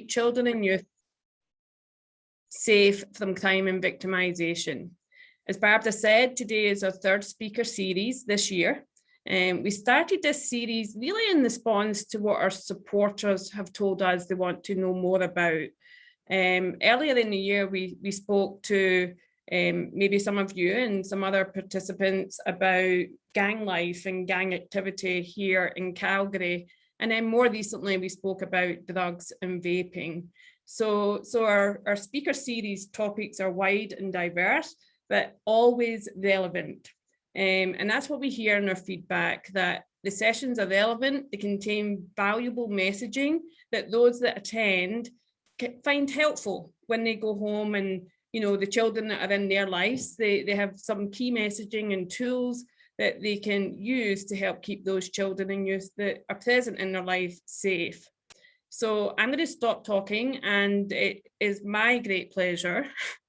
children and youth safe from crime and victimisation. As Barbara said, today is our third speaker series this year. We started this series really in response to what our supporters have told us they want to know more about. Earlier in the year, we spoke to maybe some of you and some other participants about gang life and gang activity here in Calgary. And then more recently, we spoke about drugs and vaping. So our speaker series topics are wide and diverse, but always relevant. And that's what we hear in our feedback, that the sessions are relevant, they contain valuable messaging that those that attend find helpful when they go home, and the children that are in their lives, they have some key messaging and tools that they can use to help keep those children and youth that are present in their life safe. So I'm going to stop talking, and it is my great pleasure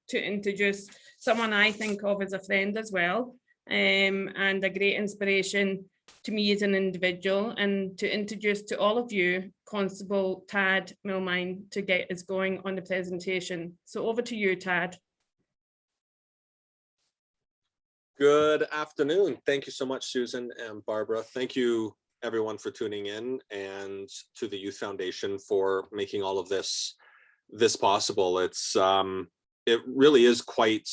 to introduce someone I think of as a friend as well, and a great inspiration to me as an individual, and to introduce to all of you Constable Tad Milmine to get us going on the presentation. So over to you, Tad. Good afternoon. Thank you so much, Susan and Barbara. Thank you, everyone, for tuning in, and to the Youth Foundation for making all of this possible. It really is quite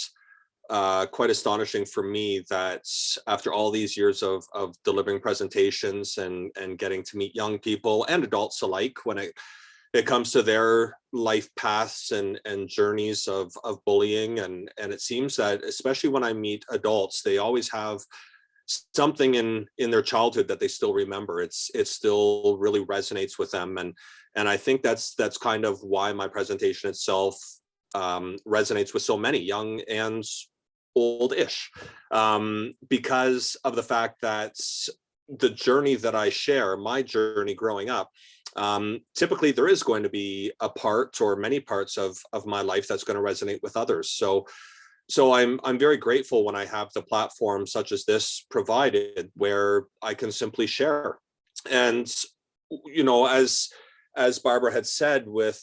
astonishing for me that after all these years of delivering presentations and getting to meet young people and adults alike when it comes to their life paths and journeys of bullying, and it seems that especially when I meet adults, they always have something in their childhood that they still remember. It still really resonates with them, and I think that's kind of why my presentation itself resonates with so many, young and old-ish, because of the fact that the journey that I share, my journey growing up, typically there is going to be a part or many parts of my life that's going to resonate with others. So I'm very grateful when I have the platform such as this provided, where I can simply share. And as Barbara had said, with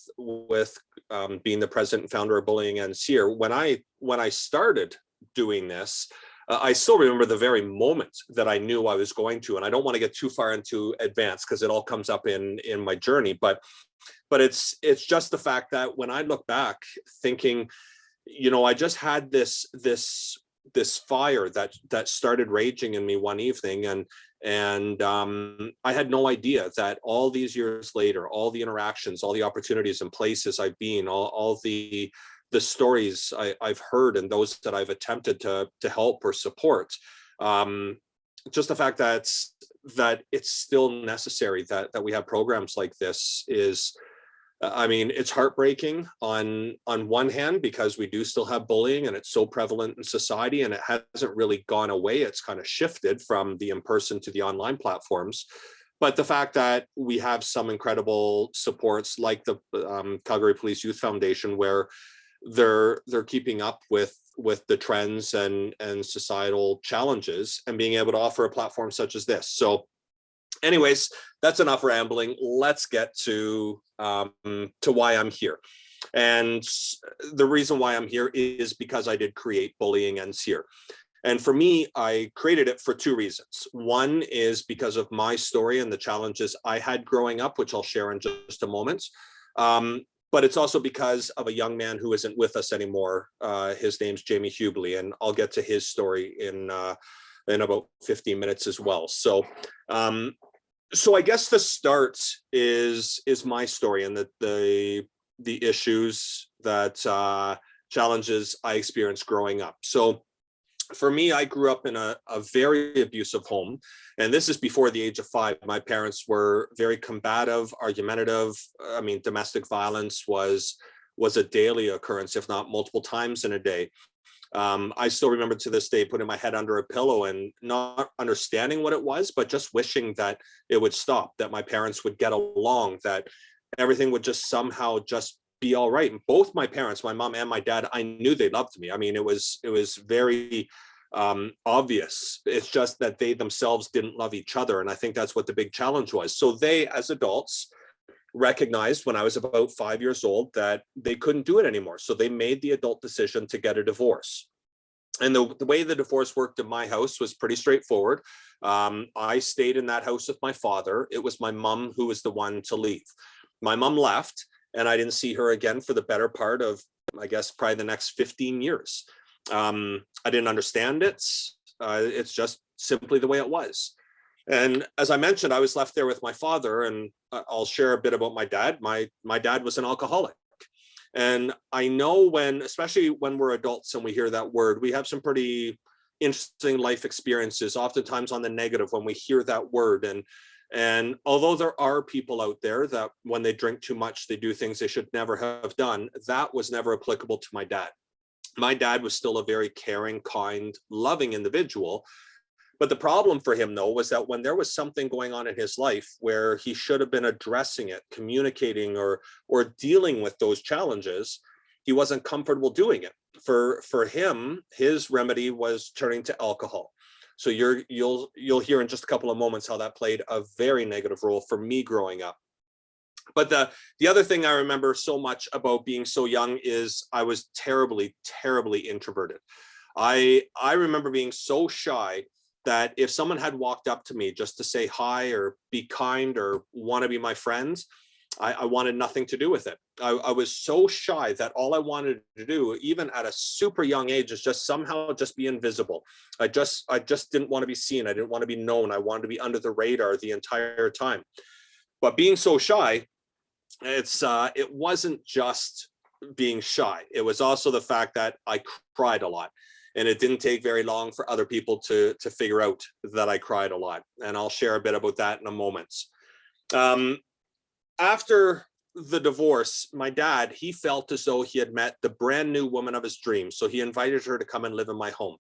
being the president and founder of Bullying Ends Here, when I started doing this, I still remember the very moment that I knew I was going to, and I don't want to get too far into advance because it all comes up in my journey, but it's just the fact that when I look back thinking, I just had this fire that started raging in me one evening, and I had no idea that all these years later, all the interactions, all the opportunities and places I've been, all the stories I've heard and those that I've attempted to help or support, just the fact that it's still necessary that we have programs like this is, it's heartbreaking on one hand, because we do still have bullying and it's so prevalent in society, and it hasn't really gone away. It's kind of shifted from the in-person to the online platforms. But the fact that we have some incredible supports like the Calgary Police Youth Foundation, where they're keeping up with the trends and societal challenges, and being able to offer a platform such as this. So anyways, that's enough rambling. Let's get to why I'm here. And the reason why I'm here is because I did create Bullying Ends Here. And for me, I created it for two reasons. One is because of my story and the challenges I had growing up, which I'll share in just a moment. But it's also because of a young man who isn't with us anymore. His name's Jamie Hubley, and I'll get to his story in about 15 minutes as well. So I guess the start is my story and the issues that challenges I experienced growing up. So for me, I grew up in a very abusive home, and this is before the age of 5. My parents were very combative, argumentative. Domestic violence was a daily occurrence, if not multiple times in a day. I still remember to this day putting my head under a pillow and not understanding what it was, but just wishing that it would stop, that my parents would get along, that everything would just somehow just be all right. And both my parents, my mom and my dad, I knew they loved me. It was very obvious. It's just that they themselves didn't love each other. And I think that's what the big challenge was. So they, as adults, recognized when I was about 5 years old that they couldn't do it anymore. So they made the adult decision to get a divorce. And the way the divorce worked in my house was pretty straightforward. I stayed in that house with my father. It was my mom who was the one to leave. My mom left, and I didn't see her again for the better part of, I guess, probably the next 15 years. I didn't understand it. It's just simply the way it was. And as I mentioned, I was left there with my father, and I'll share a bit about my dad. My dad was an alcoholic. And I know especially when we're adults and we hear that word, we have some pretty interesting life experiences, oftentimes on the negative when we hear that word. And although there are people out there that when they drink too much, they do things they should never have done, that was never applicable to my dad. My dad was still a very caring, kind, loving individual. But the problem for him, though, was that when there was something going on in his life where he should have been addressing it, communicating or dealing with those challenges, he wasn't comfortable doing it. For him, his remedy was turning to alcohol. So you'll hear in just a couple of moments how that played a very negative role for me growing up. But the other thing I remember so much about being so young is I was terribly, terribly introverted. I remember being so shy that if someone had walked up to me just to say hi or be kind or want to be my friends, I wanted nothing to do with it. I was so shy that all I wanted to do, even at a super young age, is just somehow just be invisible. I just didn't want to be seen. I didn't want to be known. I wanted to be under the radar the entire time. But being so shy, it wasn't just being shy. It was also the fact that I cried a lot. And it didn't take very long for other people to figure out that I cried a lot. And I'll share a bit about that in a moment. After the divorce, my dad, he felt as though he had met the brand new woman of his dreams. So he invited her to come and live in my home.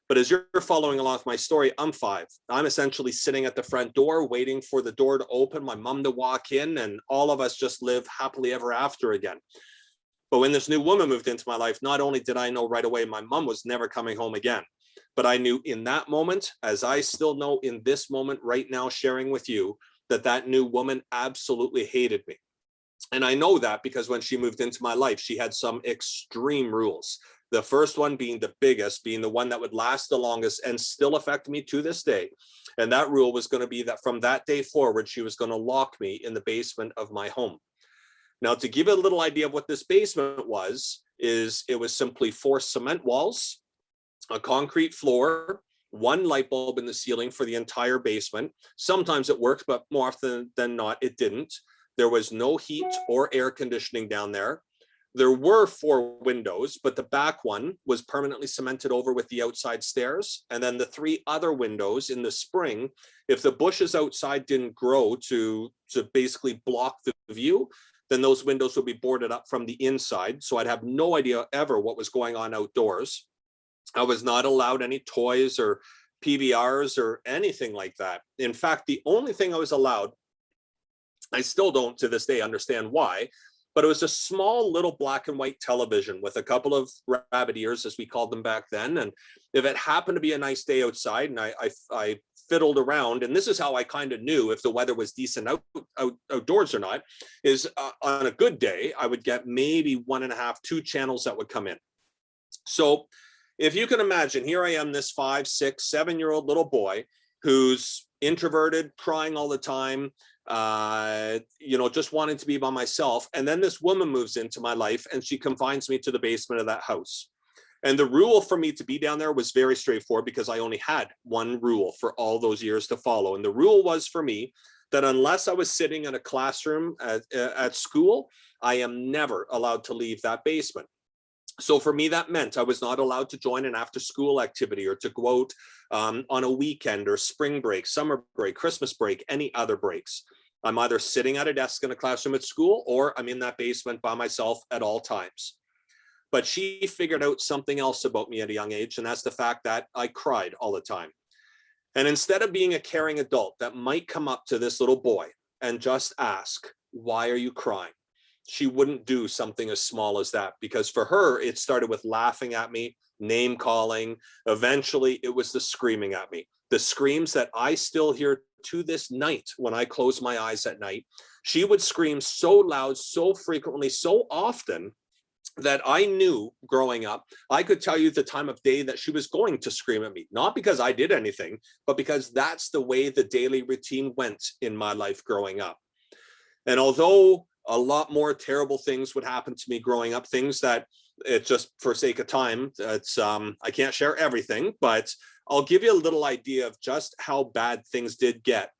But as you're following along with my story, I'm 5. I'm essentially sitting at the front door, waiting for the door to open, my mom to walk in, and all of us just live happily ever after again. But when this new woman moved into my life, not only did I know right away my mom was never coming home again, but I knew in that moment, as I still know in this moment right now sharing with you, that new woman absolutely hated me. And I know that because when she moved into my life, she had some extreme rules. The first one being the biggest, being the one that would last the longest and still affect me to this day. And that rule was going to be that from that day forward, she was going to lock me in the basement of my home. Now, to give you a little idea of what this basement was, it was simply 4 cement walls, a concrete floor, 1 light bulb in the ceiling for the entire basement. Sometimes it worked, but more often than not, it didn't. There was no heat or air conditioning down there. There were 4 windows, but the back one was permanently cemented over with the outside stairs. And then the 3 other windows in the spring, if the bushes outside didn't grow to basically block the view, then those windows would be boarded up from the inside. So I'd have no idea ever what was going on outdoors. I was not allowed any toys or PVRs or anything like that. In fact, the only thing I was allowed, I still don't to this day understand why, but it was a small little black and white television with a couple of rabbit ears, as we called them back then. And if it happened to be a nice day outside and I fiddled around, and this is how I kind of knew if the weather was decent outdoors or not, is on a good day, I would get maybe 1.5, 2 channels that would come in. So if you can imagine, here I am, this 5, 6, 7-year-old little boy who's introverted, crying all the time, just wanting to be by myself. And then this woman moves into my life and she confines me to the basement of that house. And the rule for me to be down there was very straightforward because I only had one rule for all those years to follow. And the rule was for me that unless I was sitting in a classroom at school, I am never allowed to leave that basement. So for me, that meant I was not allowed to join an after school activity or to go out on a weekend or spring break, summer break, Christmas break, any other breaks. I'm either sitting at a desk in a classroom at school or I'm in that basement by myself at all times. But she figured out something else about me at a young age, and that's the fact that I cried all the time. And instead of being a caring adult that might come up to this little boy and just ask, "Why are you crying?" she wouldn't do something as small as that, because for her, it started with laughing at me, name calling. Eventually, it was the screaming at me. the screams that I still hear to this night when I close my eyes at night. She would scream so loud, so frequently, so often that I knew growing up, I could tell you the time of day that she was going to scream at me, not because I did anything, but because that's the way the daily routine went in my life growing up. And although a lot more terrible things would happen to me growing up, things that it's just for sake of time, it's I can't share everything, but I'll give you a little idea of just how bad things did get.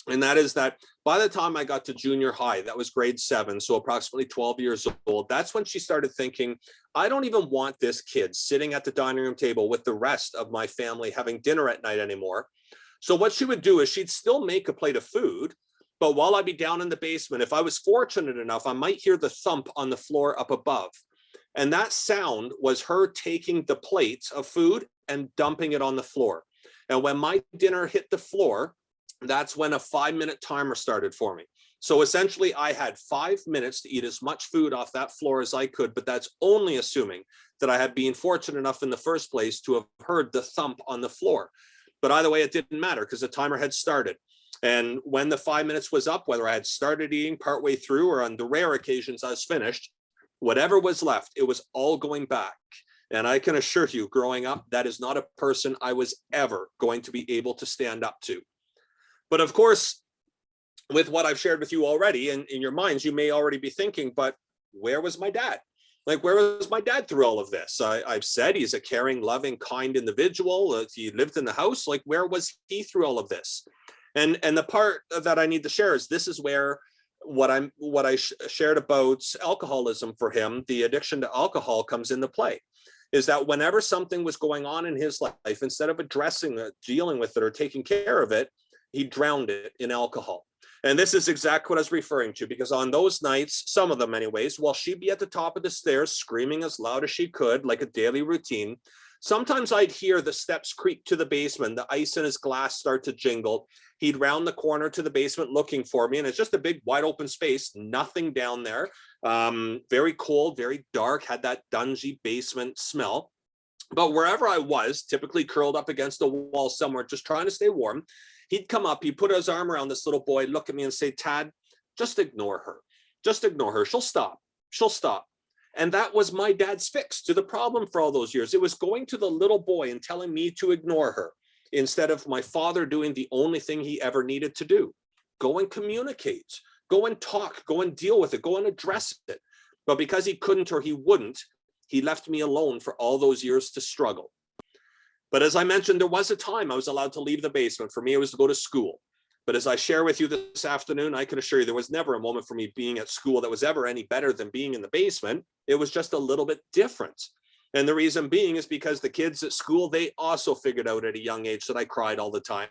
And that is that by the time I got to junior high, that was grade 7, so approximately 12 years old, that's when she started thinking, I don't even want this kid sitting at the dining room table with the rest of my family having dinner at night anymore. So what she would do is she'd still make a plate of food, but while I'd be down in the basement, if I was fortunate enough, I might hear the thump on the floor up above. And that sound was her taking the plate of food and dumping it on the floor. And when my dinner hit the floor, that's when a 5-minute timer started for me. So essentially I had 5 minutes to eat as much food off that floor as I could, but that's only assuming that I had been fortunate enough in the first place to have heard the thump on the floor. But either way, it didn't matter because the timer had started. And when the 5 minutes was up, whether I had started eating partway through or on the rare occasions I was finished, whatever was left, it was all going back. And I can assure you, growing up, that is not a person I was ever going to be able to stand up to. But of course, with what I've shared with you already, in your minds, you may already be thinking, but where was my dad? Like, where was my dad through all of this? I've said he's a caring, loving, kind individual. He lived in the house. Like, where was he through all of this? And the part that I need to share is this is where what I shared about alcoholism for him, the addiction to alcohol, comes into play. Is that whenever something was going on in his life, instead of addressing it, dealing with it, or taking care of it, he drowned it in alcohol. And this is exactly what I was referring to, because on those nights, some of them anyways, while she'd be at the top of the stairs screaming as loud as she could, like a daily routine, sometimes I'd hear the steps creak to the basement, the ice in his glass start to jingle. He'd round the corner to the basement looking for me, and it's just a big wide open space, nothing down there. Very cold, very dark, had that dungy basement smell. But wherever I was, typically curled up against a wall somewhere, just trying to stay warm, he'd come up, he'd put his arm around this little boy, look at me and say, Tad, just ignore her. Just ignore her. She'll stop. She'll stop. And that was my dad's fix to the problem for all those years. It was going to the little boy and telling me to ignore her instead of my father doing the only thing he ever needed to do. Go and communicate. Go and talk. Go and deal with it. Go and address it. But because he couldn't or he wouldn't, he left me alone for all those years to struggle. But as I mentioned, there was a time I was allowed to leave the basement. For me, it was to go to school. But as I share with you this afternoon, I can assure you there was never a moment for me being at school that was ever any better than being in the basement. It was just a little bit different. And the reason being is because the kids at school, they also figured out at a young age that I cried all the time.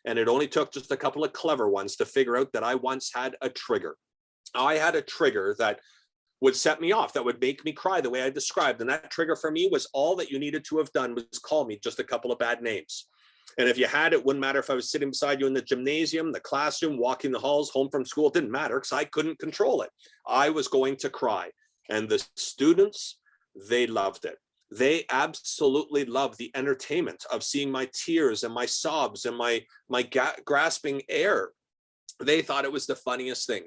And it only took just a couple of clever ones to figure out that I once had a trigger. I had a trigger that would set me off, that would make me cry the way I described. And that trigger for me was all that you needed to have done was call me just a couple of bad names. And if you had, it wouldn't matter if I was sitting beside you in the gymnasium, the classroom, walking the halls, home from school, it didn't matter because I couldn't control it. I was going to cry. And the students, they loved it. They absolutely loved the entertainment of seeing my tears and my sobs and my grasping air. They thought it was the funniest thing.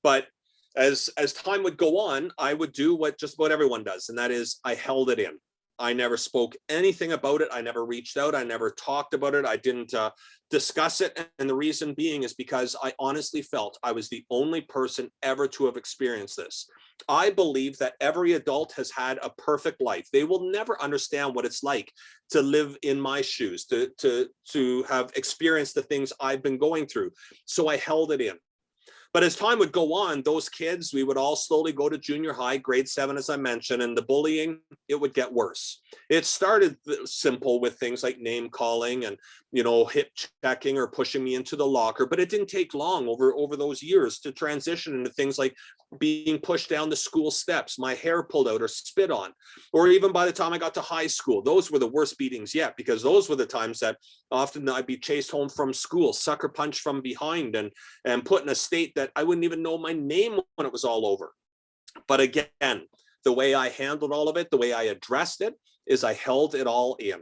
But as time would go on, I would do what just about everyone does, and that is I held it in. I never spoke anything about it. I never reached out. I never talked about it. I didn't discuss it. And the reason being is because I honestly felt I was the only person ever to have experienced this. I believe that every adult has had a perfect life. They will never understand what it's like to live in my shoes, to have experienced the things I've been going through. So I held it in. But as time would go on, those kids, we would all slowly go to junior high, grade 7, as I mentioned, and the bullying, it would get worse. It started simple with things like name calling and, hip checking or pushing me into the locker, but it didn't take long over those years to transition into things like being pushed down the school steps, my hair pulled out or spit on, or even by the time I got to high school, those were the worst beatings yet, because those were the times that often I'd be chased home from school, sucker punched from behind and put in a state that I wouldn't even know my name when it was all over. But again, the way I handled all of it, the way I addressed it, is I held it all in.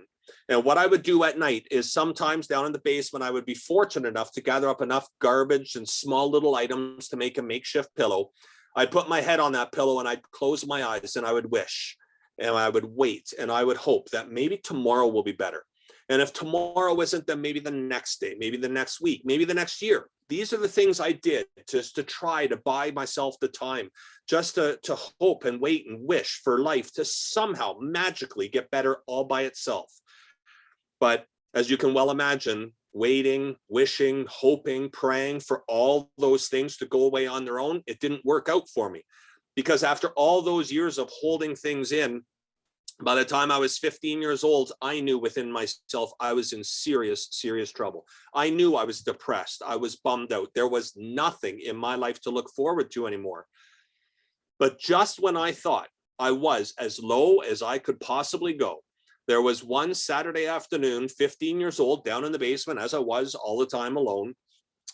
And what I would do at night is sometimes down in the basement, I would be fortunate enough to gather up enough garbage and small little items to make a makeshift pillow. I'd put my head on that pillow and I'd close my eyes and I would wish and I would wait and I would hope that maybe tomorrow will be better. And if tomorrow isn't, then maybe the next day, maybe the next week, maybe the next year. These are the things I did just to try to buy myself the time, just to hope and wait and wish for life to somehow magically get better all by itself. But as you can well imagine, waiting, wishing, hoping, praying for all those things to go away on their own, it didn't work out for me. Because after all those years of holding things in, by the time I was 15 years old, I knew within myself I was in serious, serious trouble. I knew I was depressed. I was bummed out. There was nothing in my life to look forward to anymore. But just when I thought I was as low as I could possibly go, there was one Saturday afternoon, 15 years old, down in the basement, as I was all the time alone.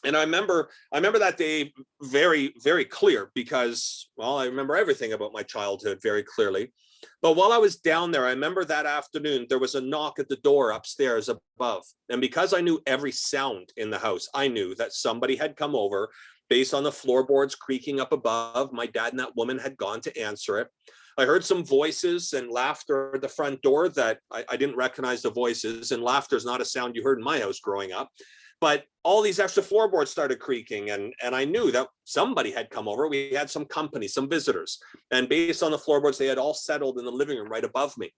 And I remember that day very, very clear because, well, I remember everything about my childhood very clearly. But while I was down there, I remember that afternoon, there was a knock at the door upstairs above. And because I knew every sound in the house, I knew that somebody had come over based on the floorboards creaking up above. My dad and that woman had gone to answer it. I heard some voices and laughter at the front door that I didn't recognize the voices. And laughter is not a sound you heard in my house growing up. But all these extra floorboards started creaking, and I knew that somebody had come over. We had some company, some visitors, and based on the floorboards, they had all settled in the living room right above me.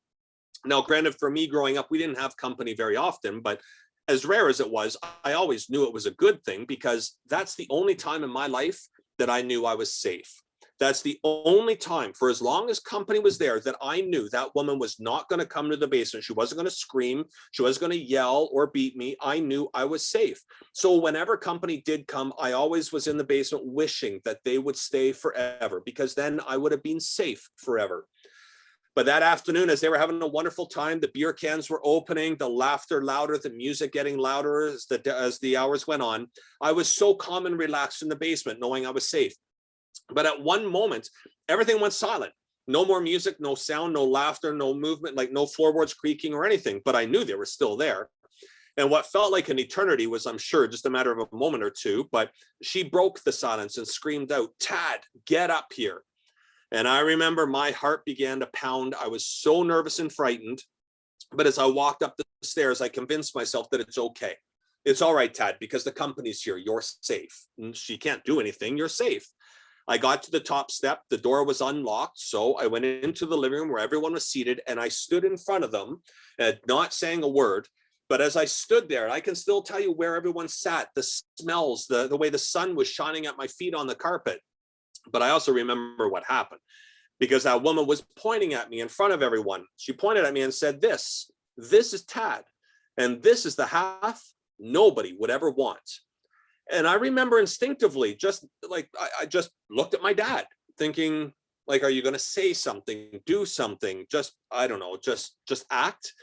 Now, granted, for me growing up, we didn't have company very often, but as rare as it was, I always knew it was a good thing because that's the only time in my life that I knew I was safe. That's the only time for as long as company was there that I knew that woman was not going to come to the basement. She wasn't going to scream. She wasn't going to yell or beat me. I knew I was safe. So whenever company did come, I always was in the basement wishing that they would stay forever because then I would have been safe forever. But that afternoon, as they were having a wonderful time, the beer cans were opening, the laughter louder, the music getting louder as the hours went on, I was so calm and relaxed in the basement, knowing I was safe. But at one moment, everything went silent. No more music, no sound, no laughter, no movement, like no floorboards creaking or anything. But I knew they were still there. And what felt like an eternity was, I'm sure, just a matter of a moment or two. But she broke the silence and screamed out, "Tad, get up here." And I remember my heart began to pound. I was so nervous and frightened. But as I walked up the stairs, I convinced myself that it's okay. It's all right, Tad, because the company's here. You're safe. And she can't do anything. You're safe. I got to the top step. The door was unlocked. So I went into the living room where everyone was seated and I stood in front of them, not saying a word. But as I stood there, I can still tell you where everyone sat, the smells, the way the sun was shining at my feet on the carpet. But I also remember what happened because that woman was pointing at me in front of everyone. She pointed at me and said, this is Tad. And this is the half nobody would ever want. And I remember instinctively, just like, I just looked at my dad thinking, like, are you going to say something, do something? Just, I don't know, just act.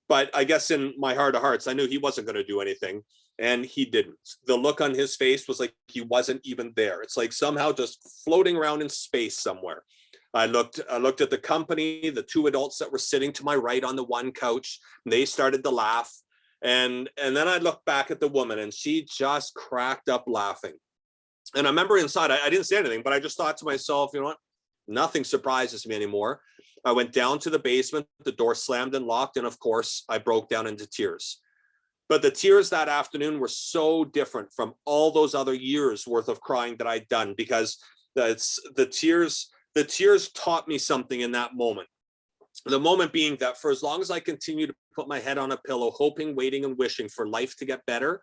But I guess in my heart of hearts, I knew he wasn't going to do anything. And he didn't. The look on his face was like he wasn't even there. It's like somehow just floating around in space somewhere. I looked at the company, the two adults that were sitting to my right on the one couch, and they started to laugh. And then I looked back at the woman and she just cracked up laughing. And I remember inside, I didn't say anything, but I just thought to myself, you know what? Nothing surprises me anymore. I went down to the basement, the door slammed and locked, and of course, I broke down into tears. But the tears that afternoon were so different from all those other years worth of crying that I'd done because the tears taught me something in that moment. The moment being that for as long as I continue to put my head on a pillow, hoping, waiting, and wishing for life to get better,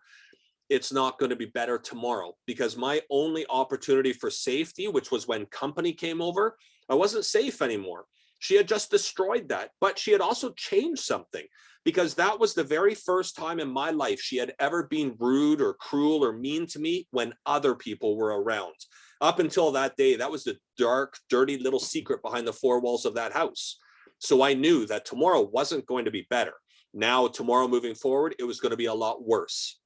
it's not going to be better tomorrow because my only opportunity for safety, which was when company came over, I wasn't safe anymore. She had just destroyed that, but she had also changed something because that was the very first time in my life she had ever been rude or cruel or mean to me when other people were around. Up until that day, that was the dark, dirty little secret behind the four walls of that house. So I knew that tomorrow wasn't going to be better. Now, tomorrow moving forward, it was going to be a lot worse.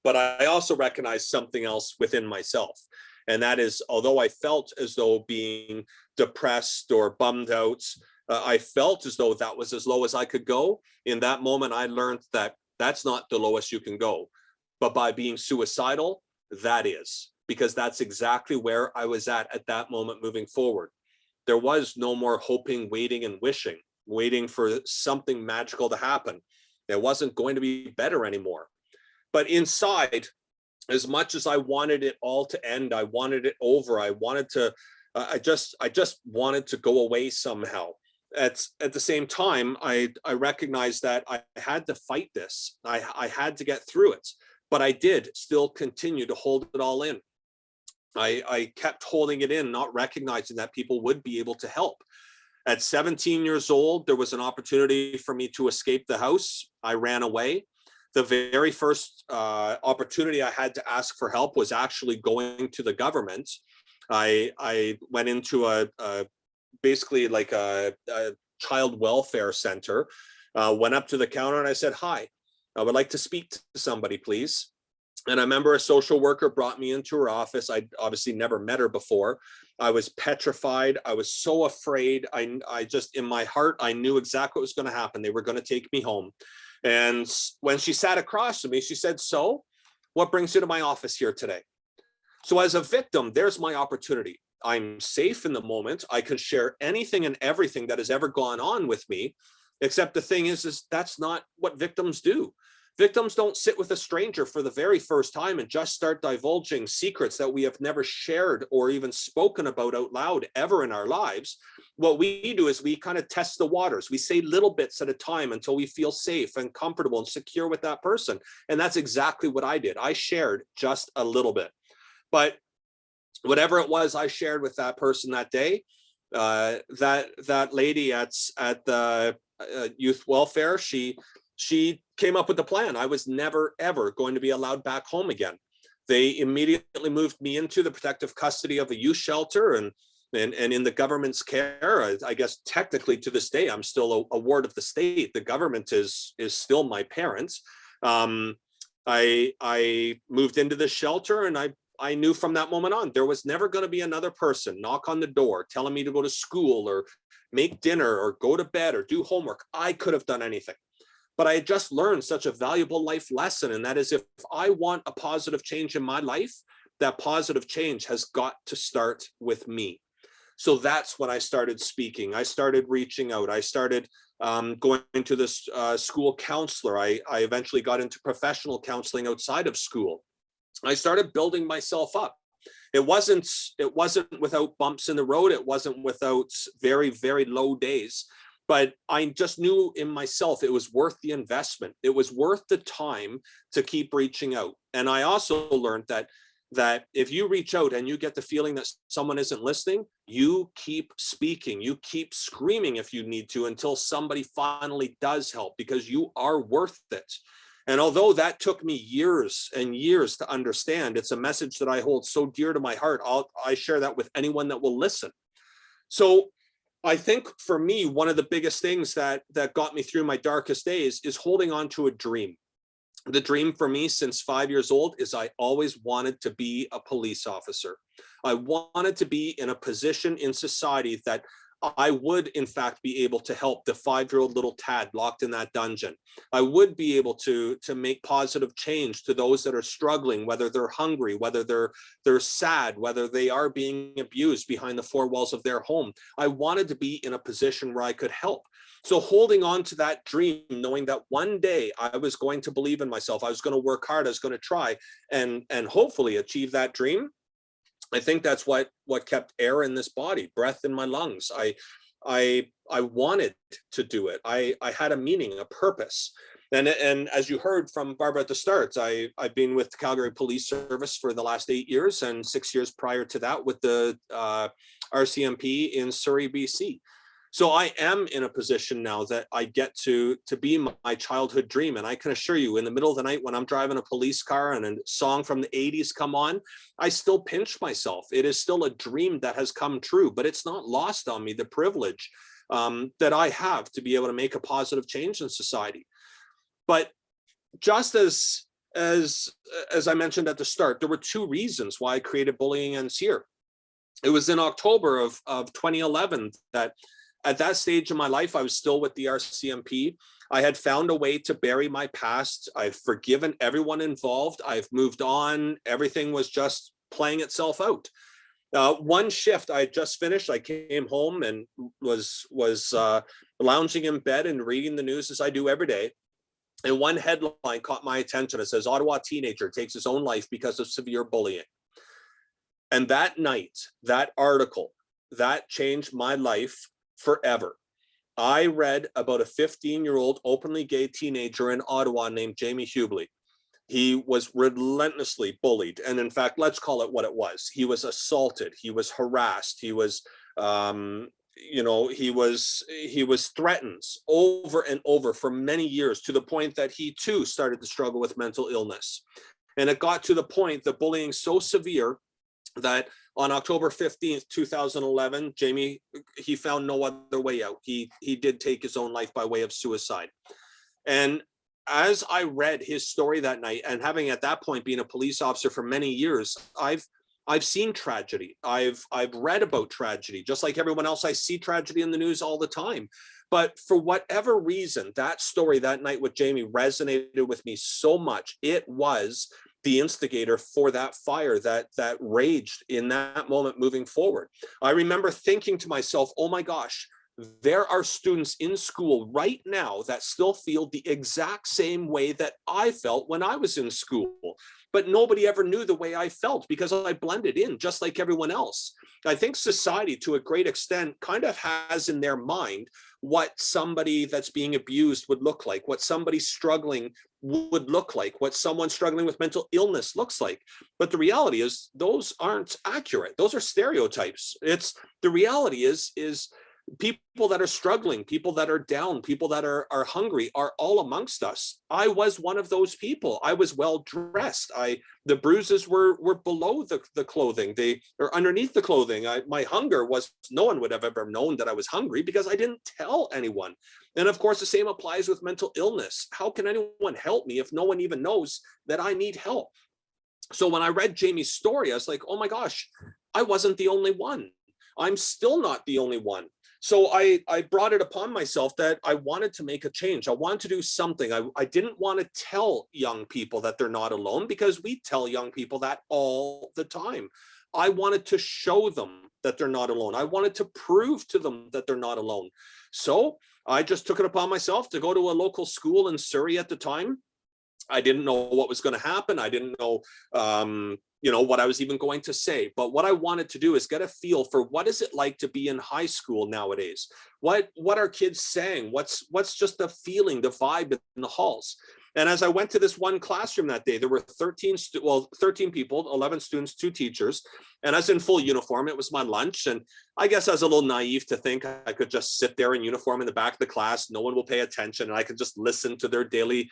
But I also recognized something else within myself. And that is, although I felt as though being depressed or bummed out I felt as though that was as low as I could go. In that moment, I learned that that's not the lowest you can go. But by being suicidal, that is, because that's exactly where I was at that moment moving forward. There was no more hoping, waiting, and waiting for something magical to happen. It wasn't going to be better anymore. But inside, as much as I wanted it all to end, I wanted it over. I wanted to, I just wanted to go away somehow. At the same time, I recognized that I had to fight this. I had to get through it, but I did still continue to hold it all in. I kept holding it in, not recognizing that people would be able to help. At 17 years old, there was an opportunity for me to escape the house. I ran away. The very first opportunity I had to ask for help was actually going to the government. I went into basically like a child welfare center, went up to the counter and I said, "Hi, I would like to speak to somebody, please." And I remember a social worker brought me into her office. I'd obviously never met her before. I was petrified. I was so afraid. I just, in my heart, I knew exactly what was going to happen. They were going to take me home. And when she sat across from me, she said, "So, what brings you to my office here today?" So as a victim, there's my opportunity. I'm safe in the moment. I can share anything and everything that has ever gone on with me, except the thing is that's not what victims do. Victims don't sit with a stranger for the very first time and just start divulging secrets that we have never shared or even spoken about out loud ever in our lives. What we do is we kind of test the waters. We say little bits at a time until we feel safe and comfortable and secure with that person. And that's exactly what I did. I shared just a little bit. But whatever it was I shared with that person that day, that lady at the youth welfare, she came up with a plan. I was never, ever going to be allowed back home again. They immediately moved me into the protective custody of a youth shelter and in the government's care. I guess technically to this day, I'm still a ward of the state. The government is still my parents. I moved into the shelter and I knew from that moment on, there was never going to be another person knock on the door telling me to go to school or make dinner or go to bed or do homework. I could have done anything. But I had just learned such a valuable life lesson. And that is, if I want a positive change in my life, that positive change has got to start with me. So that's when I started speaking. I started reaching out. I started going to this school counselor. I eventually got into professional counseling outside of school. I started building myself up. It wasn't without bumps in the road. It wasn't without very, very low days. But I just knew in myself it was worth the investment. It was worth the time to keep reaching out. And I also learned that if you reach out and you get the feeling that someone isn't listening, you keep speaking, you keep screaming if you need to until somebody finally does help, because you are worth it. And although that took me years and years to understand, it's a message that I hold so dear to my heart. I share that with anyone that will listen. So I think for me, one of the biggest things that got me through my darkest days is holding on to a dream. The dream for me since 5 years old is I always wanted to be a police officer. I wanted to be in a position in society that I would, in fact, be able to help the 5-year-old little Tad locked in that dungeon. I would be able to make positive change to those that are struggling, whether they're hungry, whether they're sad, whether they are being abused behind the four walls of their home. I wanted to be in a position where I could help. So holding on to that dream, knowing that one day I was going to believe in myself, I was going to work hard, I was going to try and hopefully achieve that dream. I think that's what kept air in this body, breath in my lungs. I wanted to do it. I had a meaning, a purpose. And as you heard from Barbara at the start, I've been with the Calgary Police Service for the last 8 years and 6 years prior to that with the RCMP in Surrey, BC. So I am in a position now that I get to be my childhood dream. And I can assure you, in the middle of the night when I'm driving a police car and a song from the 80s come on, I still pinch myself. It is still a dream that has come true, but it's not lost on me, the privilege that I have to be able to make a positive change in society. But just as I mentioned at the start, there were two reasons why I created Bullying Ends Here. It was in October of 2011 that At that stage in my life, I was still with the RCMP. I had found a way to bury my past. I've forgiven everyone involved. I've moved on. Everything was just playing itself out. One shift I had just finished, I came home and was lounging in bed and reading the news as I do every day. And one headline caught my attention. It says, Ottawa teenager takes his own life because of severe bullying. And that night, that article, that changed my life forever. I read about a 15-year-old openly gay teenager in Ottawa named Jamie Hubley. He was relentlessly bullied. And in fact, let's call it what it was. He was assaulted. He was harassed. He was, he was threatened over and over for many years, to the point that he too started to struggle with mental illness. And it got to the point, the bullying so severe, that on October 15th, 2011, Jamie, he found no other way out. He did take his own life by way of suicide. And as I read his story that night, and having at that point been a police officer for many years, I've seen tragedy. I've read about tragedy. Just like everyone else, I see tragedy in the news all the time. But for whatever reason, that story that night with Jamie resonated with me so much. It was the instigator for that fire that raged in that moment moving forward. I remember thinking to myself, oh my gosh, there are students in school right now that still feel the exact same way that I felt when I was in school. But nobody ever knew the way I felt because I blended in just like everyone else. I think society, to a great extent, kind of has in their mind what somebody that's being abused would look like, what somebody struggling would look like, what someone struggling with mental illness looks like. But the reality is those aren't accurate. Those are stereotypes. The reality is people that are struggling, people that are down, people that are hungry are all amongst us. I was one of those people. I was well dressed. The bruises were below the clothing. They are underneath the clothing. My hunger was, no one would have ever known that I was hungry because I didn't tell anyone. And of course, the same applies with mental illness. How can anyone help me if no one even knows that I need help? So when I read Jamie's story, I was like, oh my gosh, I wasn't the only one. I'm still not the only one. So I brought it upon myself that I wanted to make a change. I wanted to do something. I didn't want to tell young people that they're not alone, because we tell young people that all the time. I wanted to show them that they're not alone. I wanted to prove to them that they're not alone. So I just took it upon myself to go to a local school in Surrey at the time. I didn't know what was going to happen. I didn't know, what I was even going to say. But what I wanted to do is get a feel for what is it like to be in high school nowadays? What are kids saying? What's just the feeling, the vibe in the halls? And as I went to this one classroom that day, there were 13 people, 11 students, 2 teachers, and I was in full uniform. It was my lunch. And I guess I was a little naive to think I could just sit there in uniform in the back of the class. No one will pay attention, and I could just listen to their daily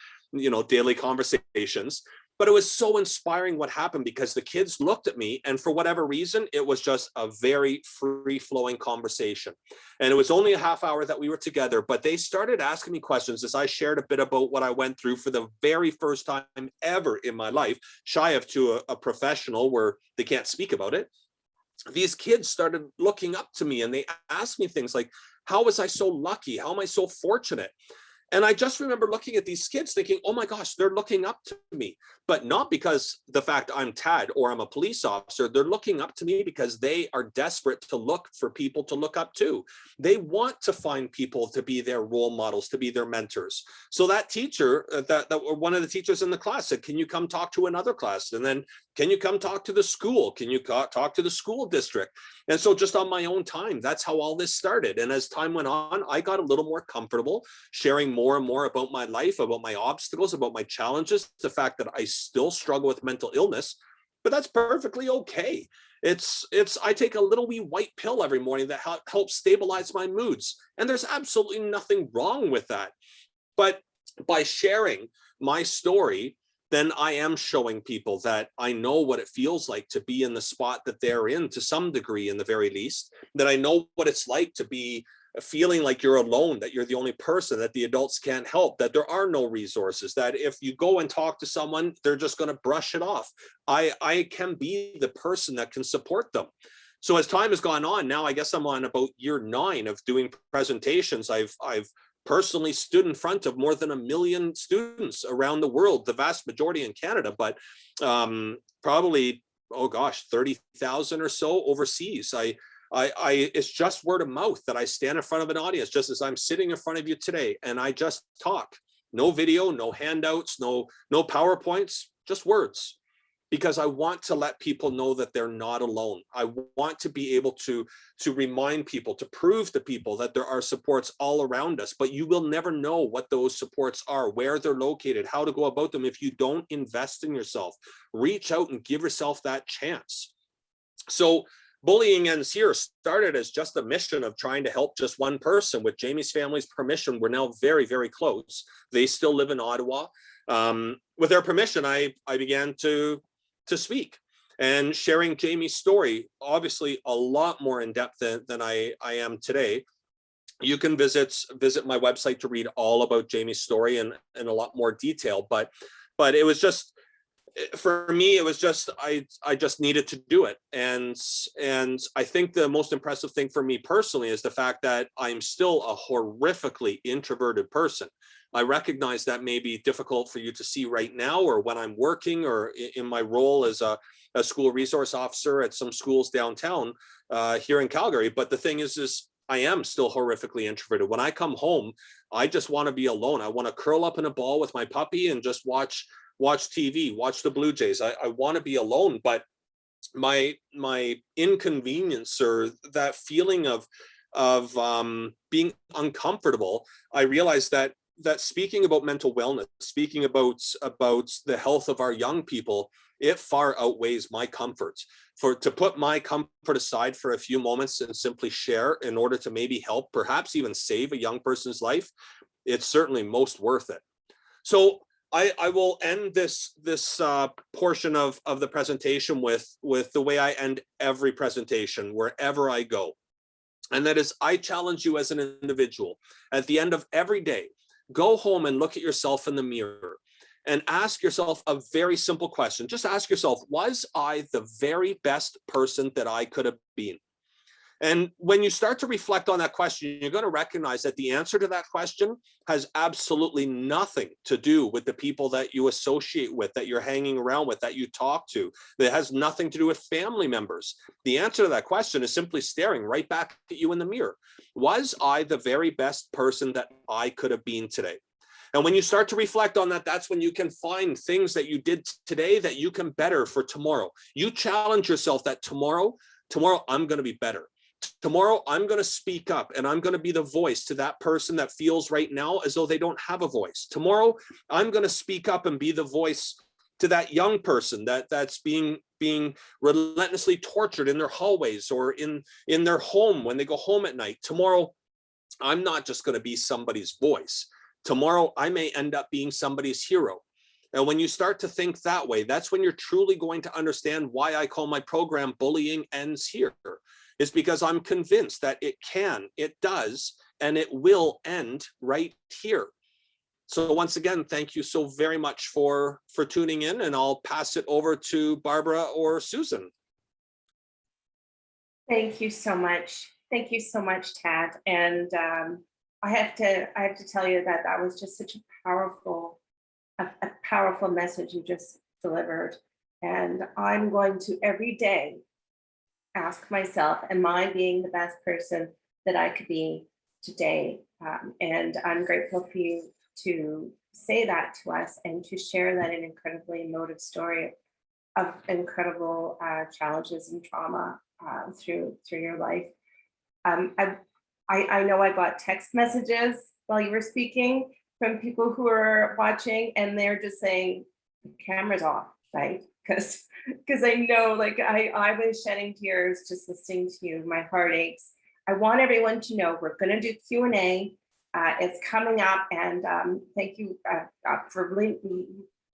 conversations. But it was so inspiring what happened, because the kids looked at me, and for whatever reason, it was just a very free-flowing conversation. And it was only a half hour that we were together, but they started asking me questions as I shared a bit about what I went through for the very first time ever in my life, shy of to a professional where they can't speak about it. These kids started looking up to me, and they asked me things like, how was I so lucky? How am I so fortunate? And I just remember looking at these kids thinking, oh my gosh, they're looking up to me, but not because the fact I'm Tad or I'm a police officer. They're looking up to me because they are desperate to look for people to look up to. They want to find people to be their role models, to be their mentors. So that teacher, one of the teachers in the class said, can you come talk to another class? And then, can you come talk to the school? Can you talk to the school district? And so just on my own time, that's how all this started. And as time went on, I got a little more comfortable sharing more and more about my life, about my obstacles, about my challenges, the fact that I still struggle with mental illness, but that's perfectly okay. I take a little wee white pill every morning that helps stabilize my moods. And there's absolutely nothing wrong with that. But by sharing my story, then I am showing people that I know what it feels like to be in the spot that they're in, to some degree, in the very least, that I know what it's like to be feeling like you're alone, that you're the only person, that the adults can't help, that there are no resources, that if you go and talk to someone, they're just going to brush it off. I can be the person that can support them. So as time has gone on, now I guess I'm on about year 9 of doing presentations. I've personally stood in front of more than 1 million students around the world, the vast majority in Canada, but probably, oh gosh, 30,000 or so overseas. It's just word of mouth that I stand in front of an audience, just as I'm sitting in front of you today, and I just talk. No video, no handouts, no PowerPoints, just words. Because I want to let people know that they're not alone. I want to be able to remind people, to prove to people that there are supports all around us, but you will never know what those supports are, where they're located, how to go about them if you don't invest in yourself. Reach out and give yourself that chance. So Bullying Ends Here started as just a mission of trying to help just one person. With Jamie's family's permission, we're now very, very close. They still live in Ottawa. With their permission, I began to speak and sharing Jamie's story, obviously a lot more in depth than I am today. You can visit my website to read all about Jamie's story in a lot more detail, but it was just, for me, it was just, I just needed to do it. And I think the most impressive thing for me personally is the fact that I'm still a horrifically introverted person. I recognize that may be difficult for you to see right now, or when I'm working, or in my role as a school resource officer at some schools downtown here in Calgary. But the thing is I am still horrifically introverted. When I come home, I just want to be alone. I want to curl up in a ball with my puppy and just watch TV, watch the Blue Jays. I want to be alone, but my inconvenience, or that feeling of being uncomfortable, I realized that speaking about mental wellness, speaking about the health of our young people, it far outweighs my comfort. To put my comfort aside for a few moments and simply share in order to maybe help, perhaps even save a young person's life, it's certainly most worth it. So I will end this portion of the presentation with the way I end every presentation wherever I go. And that is, I challenge you as an individual, at the end of every day, go home and look at yourself in the mirror and ask yourself a very simple question. Just ask yourself, was I the very best person that I could have been? And when you start to reflect on that question, you're going to recognize that the answer to that question has absolutely nothing to do with the people that you associate with, that you're hanging around with, that you talk to. It has nothing to do with family members. The answer to that question is simply staring right back at you in the mirror. Was I the very best person that I could have been today? And when you start to reflect on that, that's when you can find things that you did today that you can better for tomorrow. You challenge yourself that tomorrow I'm going to be better. Tomorrow, I'm going to speak up, and I'm going to be the voice to that person that feels right now as though they don't have a voice. Tomorrow, I'm going to speak up and be the voice to that young person that's being relentlessly tortured in their hallways or in their home when they go home at night. Tomorrow, I'm not just going to be somebody's voice. Tomorrow, I may end up being somebody's hero. And when you start to think that way, that's when you're truly going to understand why I call my program Bullying Ends Here. Is because I'm convinced that it does, and it will end right here. So once again, thank you so very much for tuning in, and I'll pass it over to Barbara or Susan. Thank you so much. Thank you so much, Tad. And I have to tell you that was just such a powerful message you just delivered. And I'm going to every day ask myself, am I being the best person that I could be today? And I'm grateful for you to say that to us and to share that an incredibly emotive story of incredible challenges and trauma through your life. I know I got text messages while you were speaking from people who are watching, and they're just saying, the camera's off, right? Because I know, like, I was shedding tears just listening to you. My heart aches. I want everyone to know we're going to do Q&A. It's coming up, and thank you for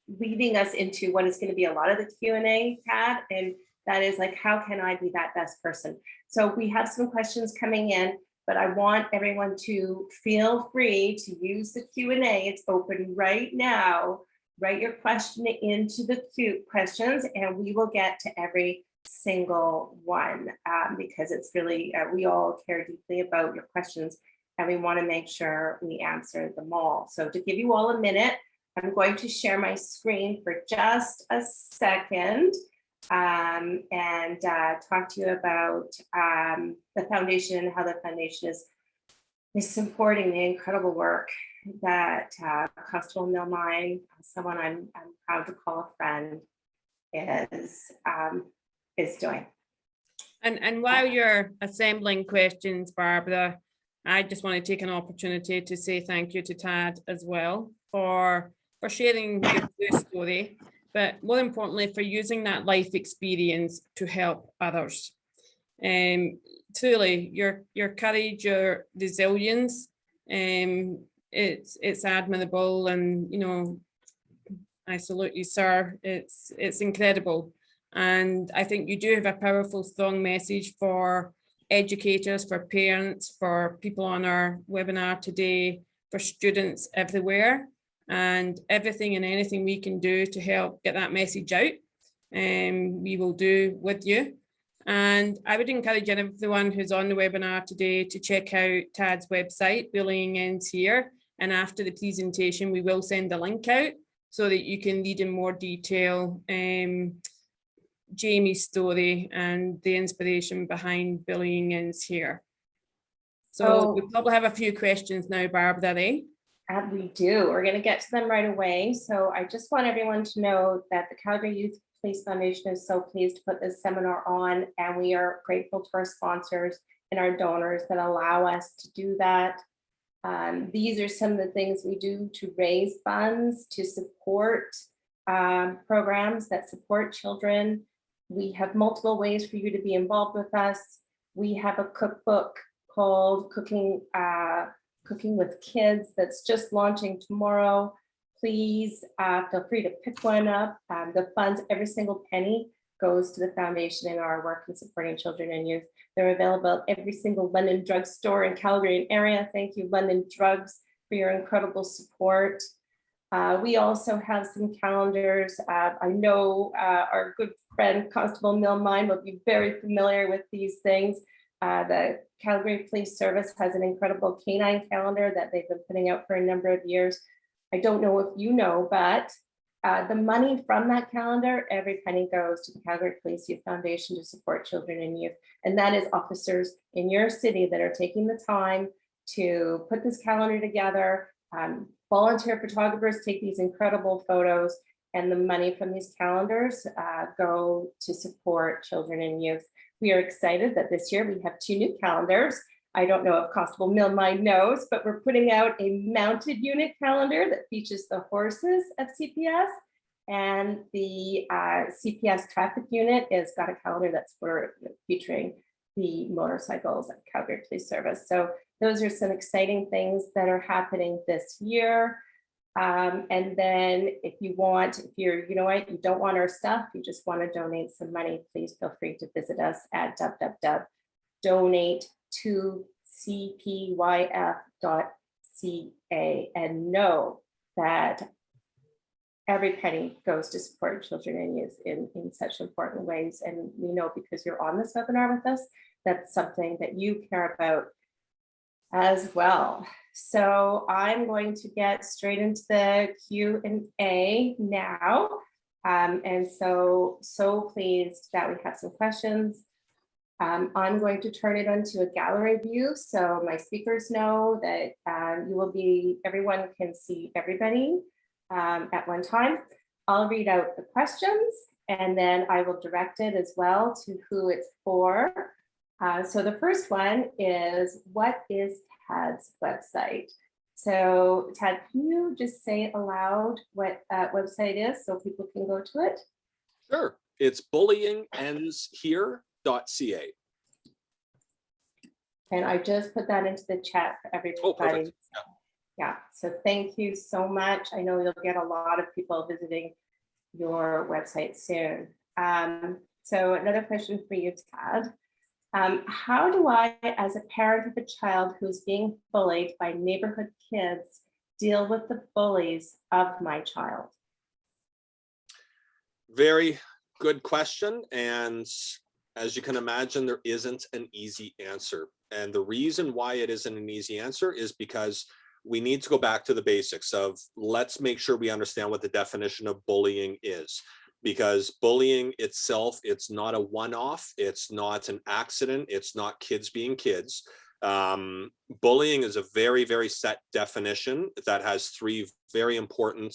leading us into what is going to be a lot of the Q&A, Tad, and that is like, how can I be that best person? So we have some questions coming in, but I want everyone to feel free to use the Q&A. It's open right now. Write your question into the questions, and we will get to every single one, because it's really, we all care deeply about your questions and we want to make sure we answer them all. So to give you all a minute, I'm going to share my screen for just a second and talk to you about the foundation and how the foundation is supporting the incredible work that Constable Milmine, someone I'm proud to call a friend, is doing. And while you're assembling questions, Barbara, I just want to take an opportunity to say thank you to Tad as well for sharing your story, but more importantly, for using that life experience to help others. Truly, your courage, your resilience, it's admirable, and you know, I salute you, sir. It's incredible, and I think you do have a powerful, strong message for educators, for parents, for people on our webinar today, for students everywhere, and everything and anything we can do to help get that message out, we will do with you. And I would encourage everyone who's on the webinar today to check out Tad's website, Bullying Ends Here. And after the presentation, we will send a link out so that you can read in more detail Jamie's story and the inspiration behind Bullying Ends Here. So we probably have a few questions now, Barbara, eh? We do. We're going to get to them right away. So I just want everyone to know that the Calgary Youth Police Foundation is so pleased to put this seminar on, and we are grateful to our sponsors and our donors that allow us to do that. These are some of the things we do to raise funds to support programs that support children. We have multiple ways for you to be involved with us. We have a cookbook called Cooking with Kids that's just launching tomorrow. Please feel free to pick one up. The funds, every single penny goes to the foundation in our work in supporting children and youth. They're available at every single London drugstore in Calgary and area. Thank you, London Drugs, for your incredible support. We also have some calendars. I know our good friend Constable Milmine will be very familiar with these things. The Calgary Police Service has an incredible Canine Calendar that they've been putting out for a number of years. I don't know if you know, but the money from that calendar, every penny goes to the Calgary Police Youth Foundation to support children and youth. And that is officers in your city that are taking the time to put this calendar together. Volunteer photographers take these incredible photos, and the money from these calendars go to support children and youth. We are excited that this year we have 2 new calendars. I don't know if Constable Milmine knows, but we're putting out a mounted unit calendar that features the horses of CPS, and the CPS traffic unit has got a calendar that's featuring the motorcycles at Calgary Police Service. So those are some exciting things that are happening this year. And then if you're, you know what, you don't want our stuff, you just want to donate some money, please feel free to visit us at www.donate2cpyf.ca, and know that every penny goes to support children and youth in such important ways. And we know, because you're on this webinar with us, that's something that you care about as well. So I'm going to get straight into the Q&A now. And so pleased that we have some questions. I'm going to turn it onto a gallery view so my speakers know that everyone can see everybody at one time. I'll read out the questions and then I will direct it as well to who it's for. So the first one is, what is Tad's website? So Tad, can you just say aloud what that website is so people can go to it? Sure. It's bullyingendshere.ca. And I just put that into the chat for everybody. Oh, perfect. Yeah, so thank you so much. I know you'll get a lot of people visiting your website soon. So another question for you, Tad. How do I, as a parent of a child who's being bullied by neighborhood kids, deal with the bullies of my child? Very good question. And as you can imagine, there isn't an easy answer. And the reason why it isn't an easy answer is because we need to go back to the basics of, let's make sure we understand what the definition of bullying is. Because bullying itself, it's not a one-off, it's not an accident, it's not kids being kids. Bullying is a very, very set definition that has three very important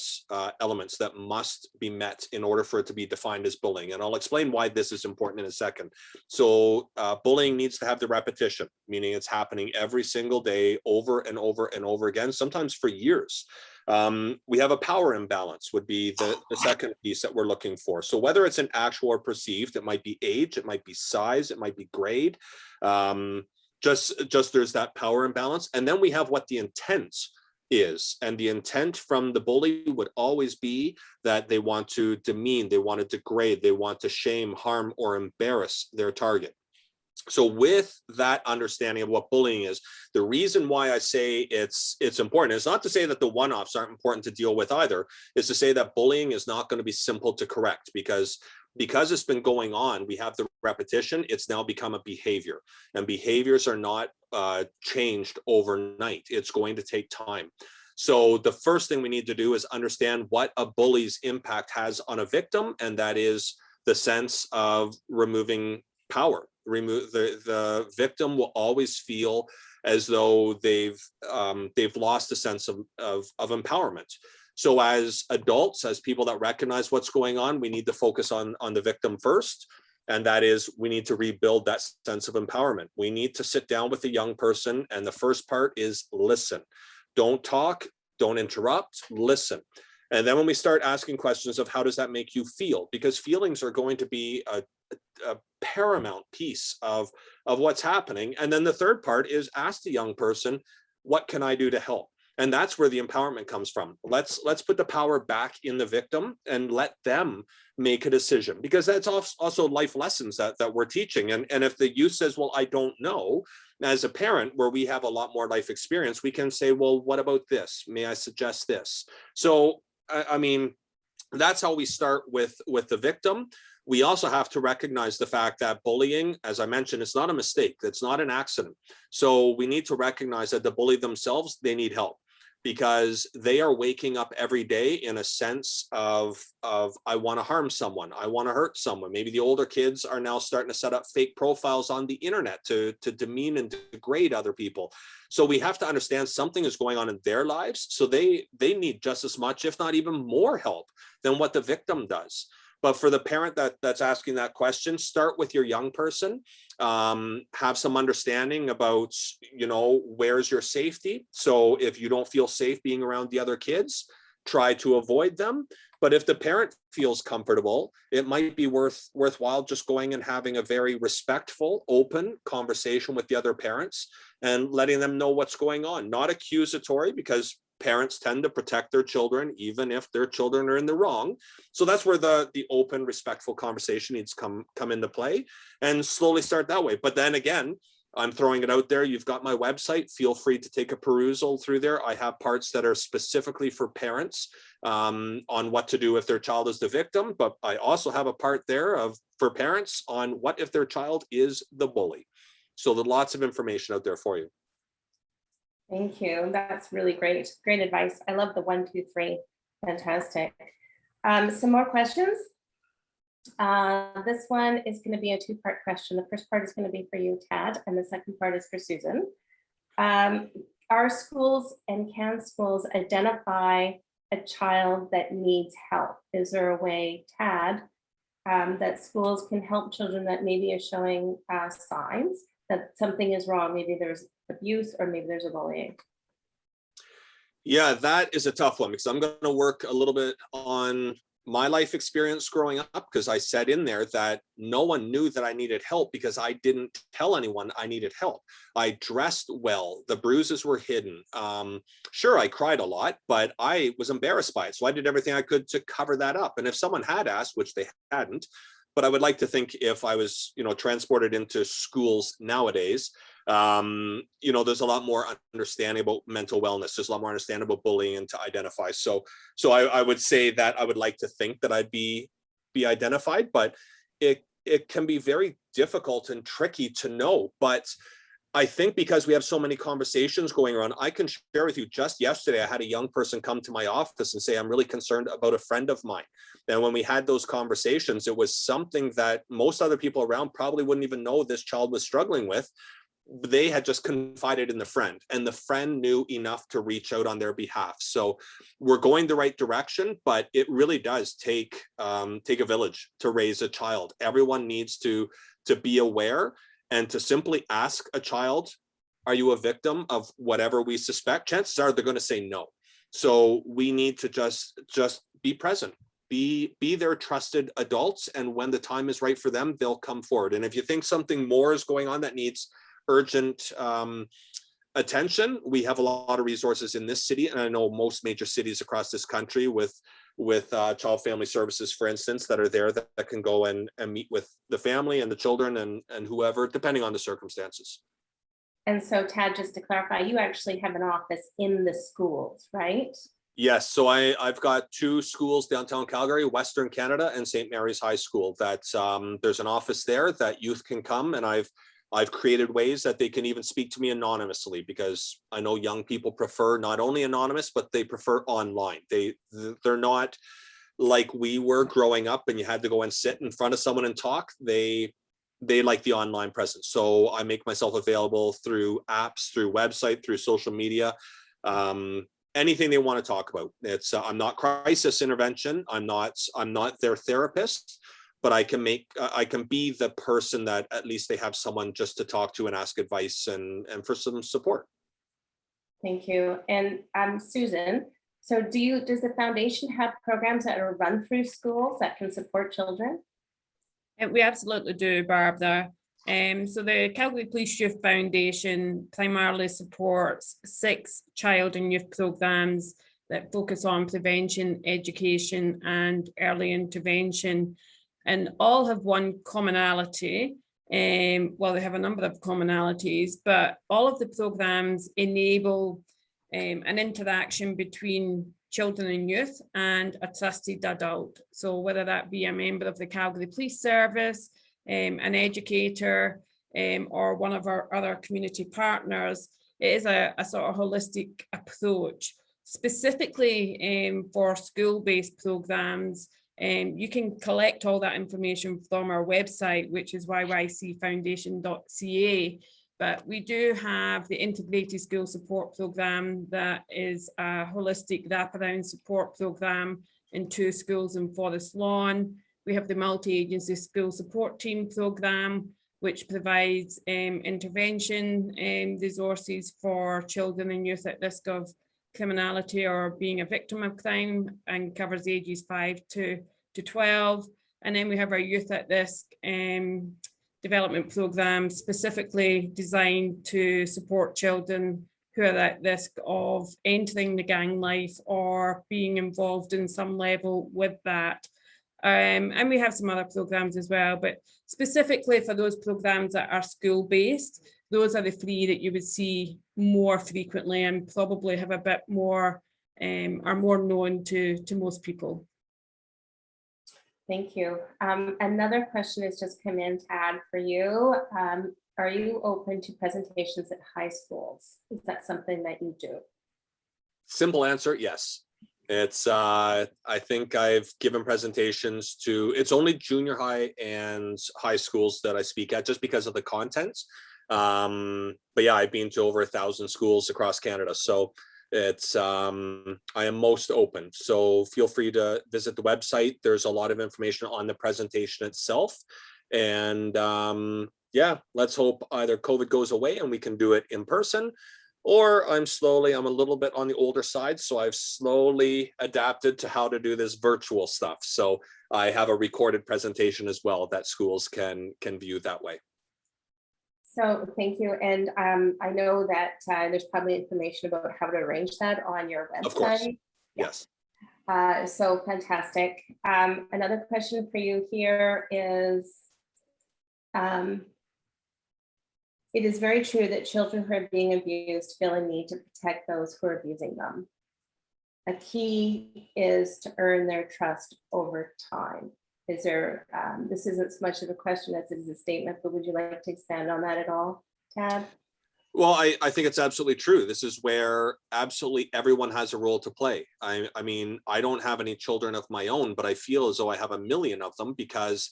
elements that must be met in order for it to be defined as bullying. And I'll explain why this is important in a second. So bullying needs to have the repetition, meaning it's happening every single day over and over and over again, sometimes for years. We have a power imbalance would be the second piece that we're looking for. So whether it's an actual or perceived, it might be age, it might be size, it might be grade. Just there's that power imbalance. And then we have what the intent is. And the intent from the bully would always be that they want to demean, they want to degrade, they want to shame, harm, or embarrass their target. So with that understanding of what bullying is, the reason why I say it's important is not to say that the one-offs aren't important to deal with either, is to say that bullying is not going to be simple to correct, because it's been going on, we have the repetition, it's now become a behavior, and behaviors are not changed overnight. It's going to take time. So the first thing we need to do is understand what a bully's impact has on a victim, and that is the sense of removing power. The victim will always feel as though they've lost a sense of empowerment. So as adults, as people that recognize what's going on, we need to focus on the victim first. And that is, we need to rebuild that sense of empowerment. We need to sit down with a young person. And the first part is listen. Don't talk, don't interrupt, listen. And then when we start asking questions of how does that make you feel? Because feelings are going to be a paramount piece of what's happening. And then the third part is ask the young person, what can I do to help? And that's where the empowerment comes from. Let's put the power back in the victim and let them make a decision, because that's also life lessons that we're teaching. And if the youth says, well, I don't know, as a parent where we have a lot more life experience, we can say, well, what about this? May I suggest this? So, I mean, that's how we start with the victim. We also have to recognize the fact that bullying, as I mentioned, it's not a mistake. It's not an accident. So we need to recognize that the bully themselves, they need help, because they are waking up every day in a sense of I want to harm someone, I want to hurt someone. Maybe the older kids are now starting to set up fake profiles on the internet to demean and degrade other people. So we have to understand something is going on in their lives. So they need just as much, if not even more help than what the victim does. But for the parent that's asking that question, start with your young person, have some understanding about, where's your safety. So if you don't feel safe being around the other kids, try to avoid them. But if the parent feels comfortable, it might be worthwhile just going and having a very respectful, open conversation with the other parents and letting them know what's going on. Not accusatory, because parents tend to protect their children, even if their children are in the wrong. So that's where the open, respectful conversation needs to come into play, and slowly start that way. But then again, I'm throwing it out there. You've got my website. Feel free to take a perusal through there. I have parts that are specifically for parents on what to do if their child is the victim. But I also have a part there for parents on what if their child is the bully. So there's lots of information out there for you. Thank you. That's really great. Great advice. I love the 1, 2, 3. Fantastic. Some more questions. This one is going to be a 2-part question. The first part is going to be for you, Tad, and the second part is for Susan. Are schools and can schools identify a child that needs help? Is there a way, Tad, that schools can help children that maybe are showing signs that something is wrong? Maybe there's abuse or maybe there's a bullying. Yeah, that is a tough one, because I'm going to work a little bit on my life experience growing up, because I said in there that no one knew that I needed help because I didn't tell anyone I needed help. I dressed well, the bruises were hidden. Sure, I cried a lot, but I was embarrassed by it. So I did everything I could to cover that up. And if someone had asked, which they hadn't, but I would like to think if I was, transported into schools nowadays, there's a lot more understanding about mental wellness. There's a lot more understanding about bullying and to identify. So I would say that I would like to think that I'd be be identified, but it can be very difficult and tricky to know. But I think because we have so many conversations going around, I can share with you, just yesterday, I had a young person come to my office and say, I'm really concerned about a friend of mine. And when we had those conversations, it was something that most other people around probably wouldn't even know this child was struggling with. They had just confided in the friend, and the friend knew enough to reach out on their behalf. So we're going the right direction, but it really does take a village to raise a child. Everyone needs to be aware and to simply ask a child, are you a victim of whatever we suspect? Chances are they're going to say no. So we need to just be present, be their trusted adults, and when the time is right for them, they'll come forward. And if you think something more is going on that needs urgent attention, we have a lot of resources in this city, and I know most major cities across this country with child family services, for instance, that are there that can go and meet with the family and the children and whoever, depending on the circumstances. And so, Tad, just to clarify, you actually have an office in the schools, right? Yes, so I've got 2 schools downtown Calgary, Western Canada and St. Mary's High School. That's there's an office there that youth can come, and I've created ways that they can even speak to me anonymously, because I know young people prefer not only anonymous, but they prefer online. They're not like we were growing up and you had to go and sit in front of someone and talk. They like the online presence. So I make myself available through apps, through website, through social media, anything they want to talk about. It's I'm not crisis intervention. I'm not their therapist, but I can be the person that at least they have someone just to talk to and ask advice and for some support. Thank you. And Susan, so does the foundation have programs that are run through schools that can support children? And we absolutely do, Barbara. So the Calgary Police Youth Foundation primarily supports 6 child and youth programs that focus on prevention, education, and early intervention. And all have one commonality. Well, they have a number of commonalities, but all of the programs enable an interaction between children and youth and a trusted adult. So whether that be a member of the Calgary Police Service, an educator, or one of our other community partners, it is a sort of holistic approach. Specifically for school-based programs, you can collect all that information from our website, which is yycfoundation.ca. But we do have the integrated school support program that is a holistic wraparound support program in 2 schools in Forest Lawn. We have the multi-agency school support team program, which provides intervention resources for children and youth at risk of criminality or being a victim of crime, and covers ages 5 to 12. And then we have our youth at risk development program, specifically designed to support children who are at risk of entering the gang life or being involved in some level with that. And we have some other programs as well, but specifically for those programs that are school-based, those are the 3 that you would see more frequently and probably have a bit more, are more known to most people. Thank you. Another question has just come in, Tad, for you. Are you open to presentations at high schools? Is that something that you do? Simple answer, yes. It's I think I've given presentations to, it's only junior high and high schools that I speak at just because of the content. But yeah, I've been to over 1,000 schools across Canada. So it's I am most open. So feel free to visit the website. There's a lot of information on the presentation itself. And yeah, let's hope either COVID goes away and we can do it in person, or I'm a little bit on the older side, so I've slowly adapted to how to do this virtual stuff. So I have a recorded presentation as well that schools can view that way. So thank you. And I know that there's probably information about how to arrange that on your website. Of course, yes. So fantastic. Another question for you here is, it is very true that children who are being abused feel a need to protect those who are abusing them. A key is to earn their trust over time. Is there, this isn't as much of a question as it is a statement, but would you like to expand on that at all, Tad? Well, I think it's absolutely true. This is where absolutely everyone has a role to play. I mean, I don't have any children of my own, but I feel as though I have a million of them because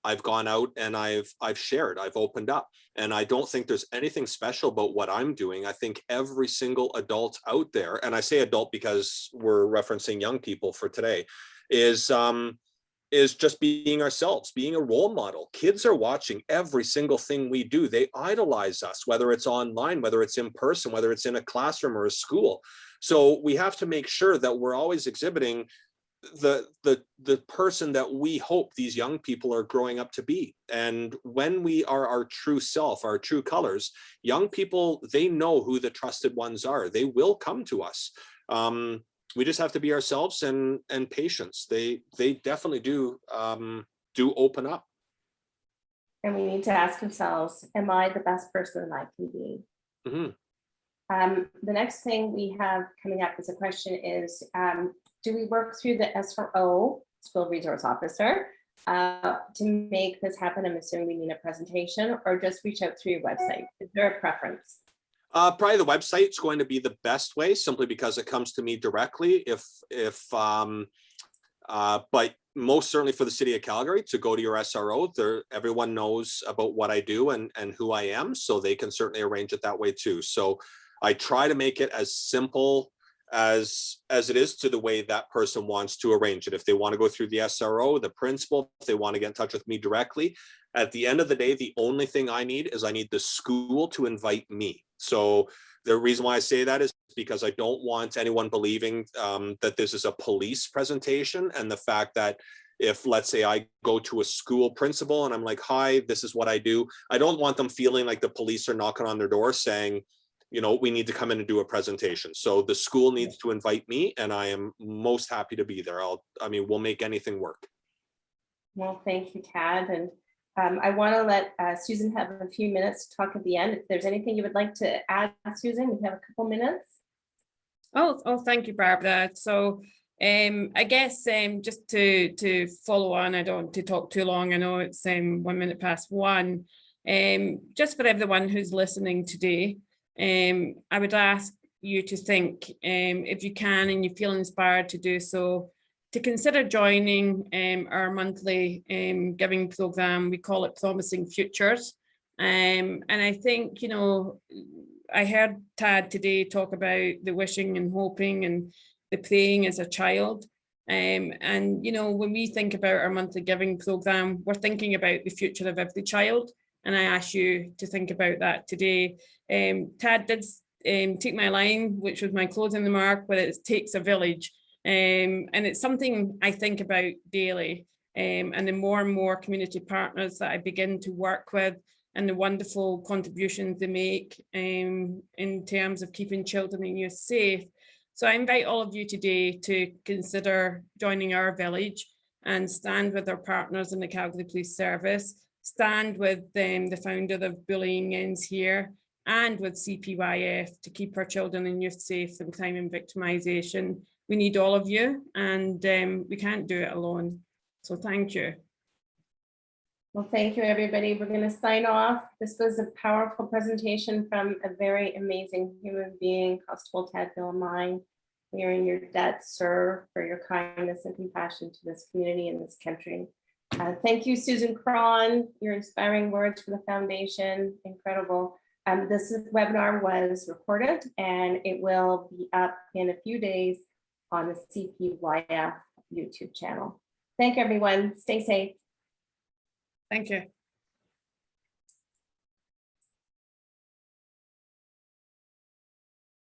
I've gone out and I've shared, I've opened up. And I don't think there's anything special about what I'm doing. I think every single adult out there, and I say adult because we're referencing young people for today, is just being ourselves, being a role model. Kids are watching every single thing we do. They idolize us, whether it's online, whether it's in person, whether it's in a classroom or a school. So we have to make sure that we're always exhibiting the person that we hope these young people are growing up to be. And when we are our true self, our true colors, young people, they know who the trusted ones are. They will come to us. We just have to be ourselves and patience. They definitely do open up. And we need to ask ourselves, am I the best person I can be? Mm-hmm. The next thing we have coming up as a question is, do we work through the SRO, School Resource Officer, to make this happen? I'm assuming we need a presentation, or just reach out through your website. Is there a preference? Probably the website's going to be the best way, simply because it comes to me directly. But most certainly for the city of Calgary, to go to your SRO, everyone knows about what I do and who I am, so they can certainly arrange it that way too. So I try to make it as simple as it is to the way that person wants to arrange it. If they want to go through the SRO, the principal, if they want to get in touch with me directly, at the end of the day, the only thing I need is the school to invite me. So the reason why I say that is because I don't want anyone believing that this is a police presentation, and the fact that if, let's say, I go to a school principal and I'm like, hi, this is what I do, I don't want them feeling like the police are knocking on their door saying, you know, we need to come in and do a presentation. So the school needs to invite me, and I am most happy to be there. We'll make anything work. Well, thank you, Tad. And I want to let Susan have a few minutes to talk at the end. If there's anything you would like to add, Susan, we have a couple minutes. Oh, thank you, Barbara. So I guess just to follow on, I don't want to talk too long. I know it's 1 minute past 1. Just for everyone who's listening today, I would ask you to think, if you can and you feel inspired to do so, to consider joining our monthly giving program. We call it Promising Futures. And I think, you know, I heard Tad today talk about the wishing and hoping and the praying as a child. And, you know, when we think about our monthly giving program, we're thinking about the future of every child. And I ask you to think about that today. Tad did take my line, which was my closing remark, where it takes a village. And it's something I think about daily. And the more and more community partners that I begin to work with, and the wonderful contributions they make in terms of keeping children and youth safe. So I invite all of you today to consider joining our village and stand with our partners in the Calgary Police Service, stand with the founder of Bullying Ends Here, and with CPYF to keep our children and youth safe from crime and victimisation. We need all of you, and we can't do it alone. So thank you. Well, thank you, everybody. We're going to sign off. This was a powerful presentation from a very amazing human being, Constable Tad Milmine. We are in your debt, sir, for your kindness and compassion to this community and this country. Thank you, Susan Cron, your inspiring words for the foundation. Incredible. This webinar was recorded, and it will be up in a few days on the CPYF YouTube channel. Thank you, everyone. Stay safe. Thank you.